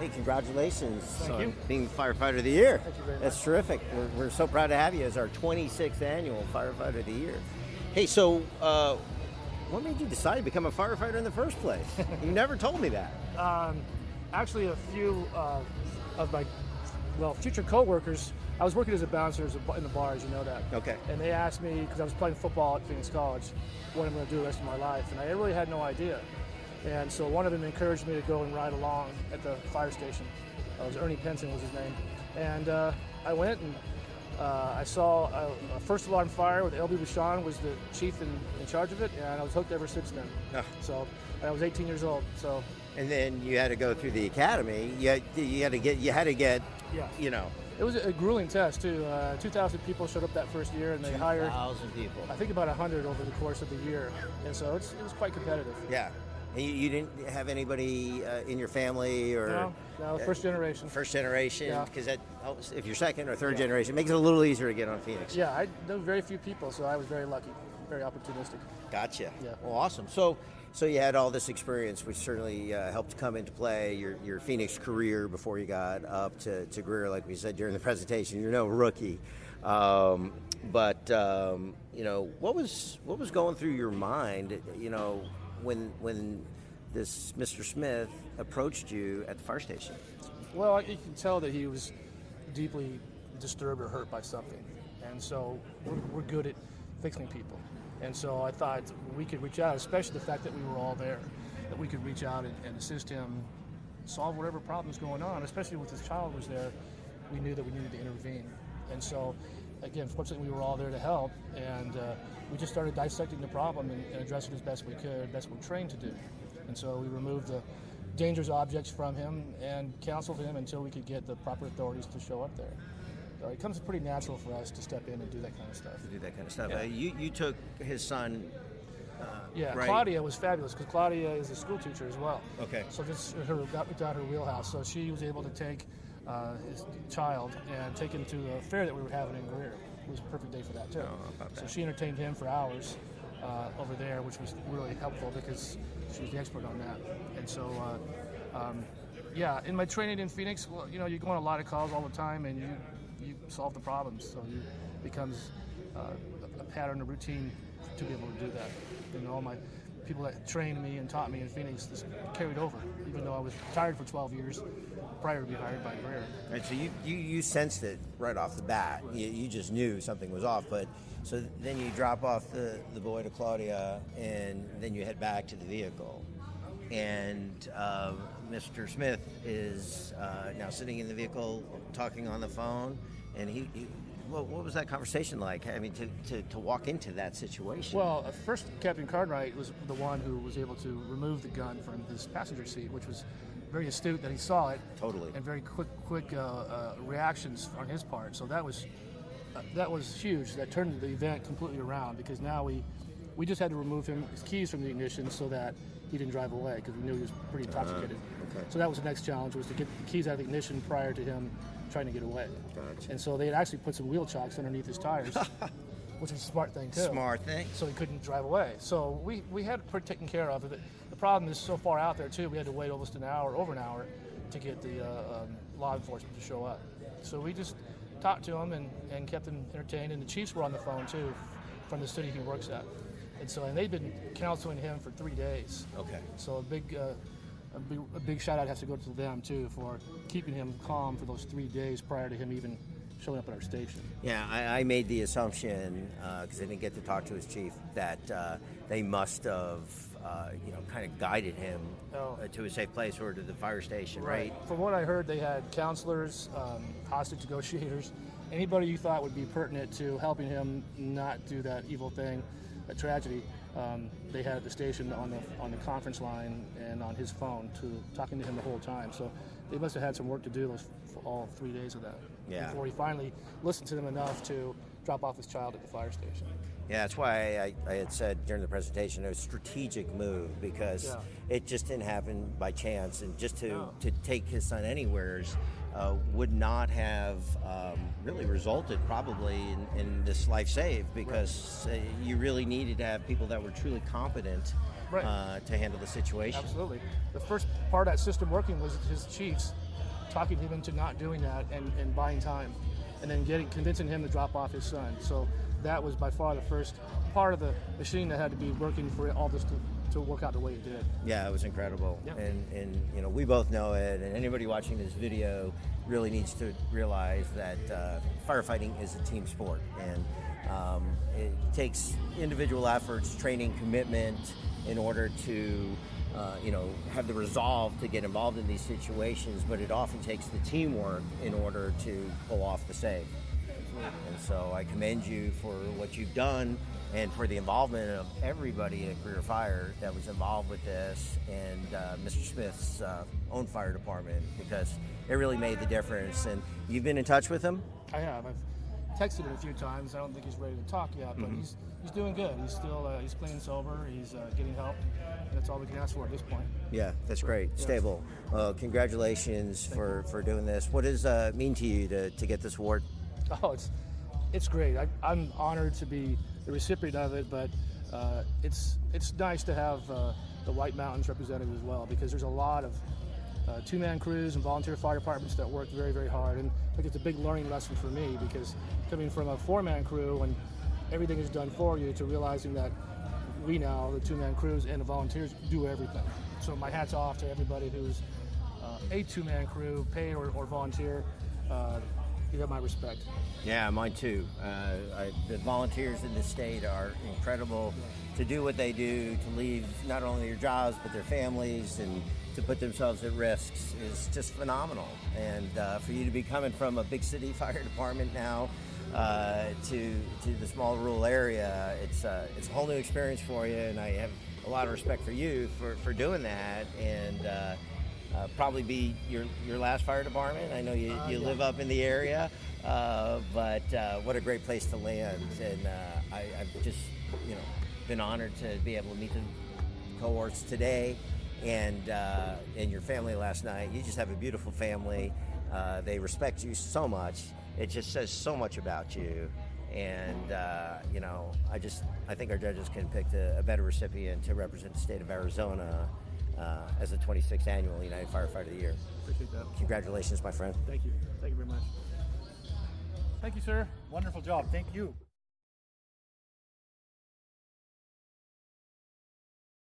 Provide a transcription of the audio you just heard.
Hey, congratulations Thank on you. being Firefighter of the Year. Thank you very That's much. terrific. We're so proud to have you as our 26th annual Firefighter of the Year. Hey, so what made you decide to become a firefighter in the first place? You never told me that. Actually, a few of my future coworkers. I was working as a bouncer in the bar, as you know that. Okay. And they asked me, because I was playing football at Phoenix College, what I'm going to do the rest of my life, and I really had no idea. And so one of them encouraged me to go and ride along at the fire station. It was Ernie Penson was his name, and I went and I saw a first alarm fire with L.B. Bouchon was the chief in charge of it, and I was hooked ever since then. Oh. So I was 18 years old. So. And then you had to go through the academy. You had to get. Yeah. You know. It was a grueling test too. 2,000 people showed up that first year, and they hired 2,000 people. I think about 100 over the course of the year, and so it was quite competitive. Yeah. And you didn't have anybody in your family or No, first generation. First generation, Yeah. because that helps. If you're second or third generation, it makes it a little easier to get on Phoenix. Yeah, I know very few people, so I was very lucky, very opportunistic. Gotcha. Yeah. Well, awesome. So you had all this experience, which certainly helped come into play your Phoenix career before you got up to Greer, like we said during the presentation. You're no rookie, but what was going through your mind, when this Mr. Smith approached you at the fire station? Well, you can tell that he was deeply disturbed or hurt by something, and so we're good at fixing people. And so I thought we could reach out, especially the fact that we were all there, that we could reach out and assist him solve whatever problem's going on, especially with his child was there. We knew that we needed to intervene. And so, again, fortunately, we were all there to help, and we just started dissecting the problem and addressing it as best we could, best we're trained to do. And so we removed the dangerous objects from him and counseled him until we could get the proper authorities to show up there. So it comes pretty natural for us to step in and do that kind of stuff. Yeah. You took his son. Yeah, right. Claudia was fabulous because Claudia is a school teacher as well. Okay. So this got without her wheelhouse. So she was able to take his child and take him to a fair that we were having in Greer. It was a perfect day for that too. So she entertained him for hours over there, which was really helpful because she was the expert on that. And so, in my training in Phoenix, well, you go on a lot of calls all the time, and you solve the problems. So it becomes a pattern, a routine to be able to do that. All my people that trained me and taught me in Phoenix just carried over, even though I was retired for 12 years prior to being hired by Greer. Right, so you sensed it right off the bat. You just knew something was off. But so then you drop off the boy to Claudia, and then you head back to the vehicle. And Mr. Smith is now sitting in the vehicle, talking on the phone, and what was that conversation like? I mean, to walk into that situation. Well, first, Captain Cartwright was the one who was able to remove the gun from his passenger seat, which was very astute that he saw it. Totally. And very quick reactions on his part. So that was huge. That turned the event completely around because now we just had to remove his keys from the ignition so that he didn't drive away because we knew he was pretty intoxicated. Okay. So that was the next challenge, was to get the keys out of the ignition prior to him trying to get away. Gotcha. And so they had actually put some wheel chocks underneath his tires, which was a smart thing too. Smart thing. So he couldn't drive away. So we had it taken care of. The problem is so far out there too, we had to wait almost over an hour to get the law enforcement to show up. So we just talked to him and kept him entertained, and the chiefs were on the phone too from the city he works at. And they'd been counseling him for 3 days. Okay. So a big shout out has to go to them too for keeping him calm for those 3 days prior to him even showing up at our station. Yeah, I made the assumption, because I didn't get to talk to his chief, that they must have, kind of guided him to a safe place or to the fire station, right? From what I heard, they had counselors, hostage negotiators, anybody you thought would be pertinent to helping him not do that evil thing, that tragedy. They had at the station on the conference line and on his phone talking to him the whole time. So they must have had some work to do all 3 days of that before he finally listened to them enough to drop off his child at the fire station. Yeah, that's why I had said during the presentation it was a strategic move because it just didn't happen by chance, and just to take his son anywheres would not have really resulted probably in this life save, because you really needed to have people that were truly competent to handle the situation. Absolutely. The first part of that system working was his chiefs talking him into not doing that and buying time, and then convincing him to drop off his son. So that was by far the first part of the machine that had to be working for all this to work out the way it did. Yeah, it was incredible. Yep. And you know, we both know it, and anybody watching this video really needs to realize that firefighting is a team sport, and it takes individual efforts, training, commitment in order to have the resolve to get involved in these situations, but it often takes the teamwork in order to pull off the save. And so I commend you for what you've done and for the involvement of everybody at Career Fire that was involved with this, and Mr. Smith's own fire department, because it really made the difference. And you've been in touch with him? I have. I've texted him a few times. I don't think he's ready to talk yet, but he's doing good. He's still he's clean and sober. He's getting help, and that's all we can ask for at this point. Yeah, that's great. Yeah. Stable. Congratulations for doing this. What does it mean to you to get this award? Oh, it's great. I'm honored to be the recipient of it, but it's nice to have the White Mountains represented as well, because there's a lot of two-man crews and volunteer fire departments that work very, very hard, and I think it's a big learning lesson for me, because coming from a four-man crew and everything is done for you, to realizing that we now, the two-man crews and the volunteers, do everything. So my hat's off to everybody who's a two-man crew, paid or volunteer. You have my respect. Yeah, mine too. The volunteers in this state are incredible to do what they do, to leave not only their jobs but their families, and to put themselves at risks is just phenomenal. And for you to be coming from a big city fire department now to the small rural area, it's a whole new experience for you, and I have a lot of respect for you for doing that. And probably be your last fire department. I know you live up in the area, but what a great place to land. And I've just been honored to be able to meet the cohorts today, and your family last night. You just have a beautiful family. They respect you so much. It just says so much about you. And I think our judges can pick a better recipient to represent the state of Arizona as the 26th annual United Firefighter of the Year. Appreciate that. Congratulations, my friend. Thank you. Thank you very much. Thank you, sir. Wonderful job. Thank you.